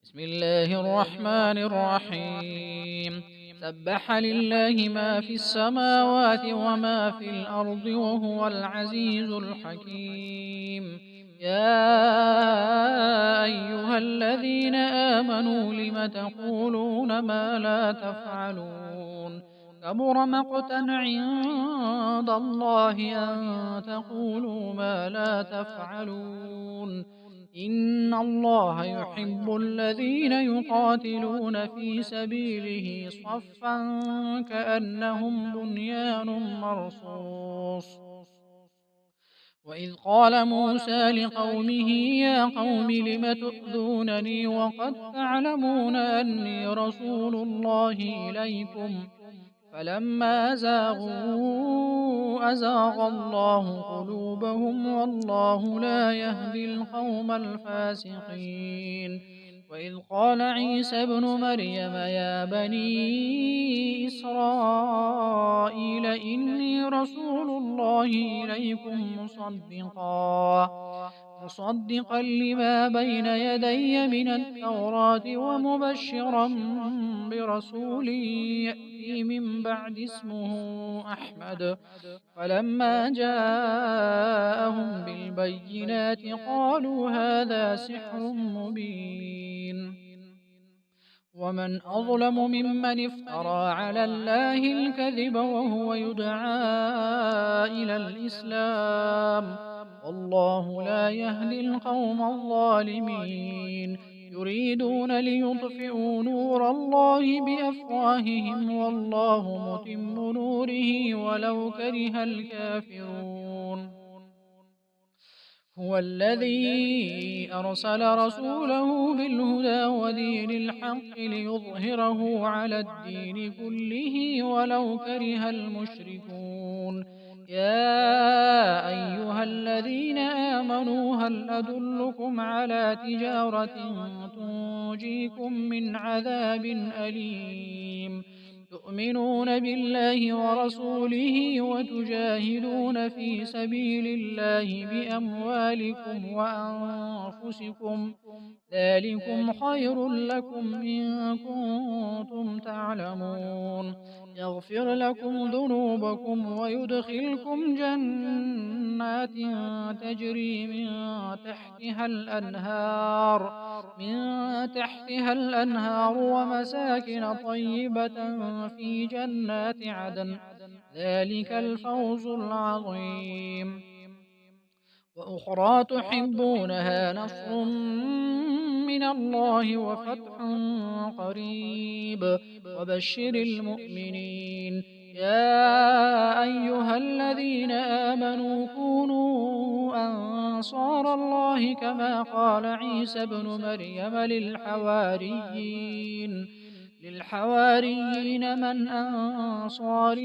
بسم الله الرحمن الرحيم. سبح لله ما في السماوات وما في الأرض وهو العزيز الحكيم. يا أيها الذين آمنوا لم تقولون ما لا تفعلون؟ كبر مقتا عند الله أن تقولوا ما لا تفعلون. إن الله يحب الذين يقاتلون في سبيله صفا كأنهم بنيان مرصوص. وإذ قال موسى لقومه يا قوم لم تؤذونني وقد تعلمون أني رسول الله إليكم فلما زاغوا أزاغ الله قلوبهم والله لا يهدي القوم الفاسقين. وإذ قال عيسى ابن مريم يا بني إسرائيل إني رسول الله إليكم مصدقا لما بين يدي من التوراة ومبشرا برسول يأتي من بعد اسمه أحمد. فلما جاءهم بالبينات قالوا هذا سحر مبين. ومن أظلم ممن افترى على الله الكذب وهو يدعى إلى الإسلام والله لا يهدي القوم الظالمين. يريدون ليطفئوا نور الله بأفواههم والله متم نوره ولو كره الكافرون. هو الذي أرسل رسوله بالهدى ودين الحق ليظهره على الدين كله ولو كره المشركون. يا أيها الذين آمنوا هل أدلكم على تجارة تنجيكم من عذاب أليم تؤمنون بالله ورسوله وتجاهدون في سبيل الله بأموالكم وأنفسكم ذلكم خير لكم إن كنتم تعلمون. يغفر لكم ذنوبكم ويدخلكم جنات تجري من تحتها الأنهار ومساكن طيبة في جنات عدن ذلك الفوز العظيم. وأخرى تحبونها نصر من الله وفتح قريب وبشر المؤمنين. يا أيها الذين آمنوا كونوا أنصار الله كما قال عيسى ابن مريم للحواريين من أنصاري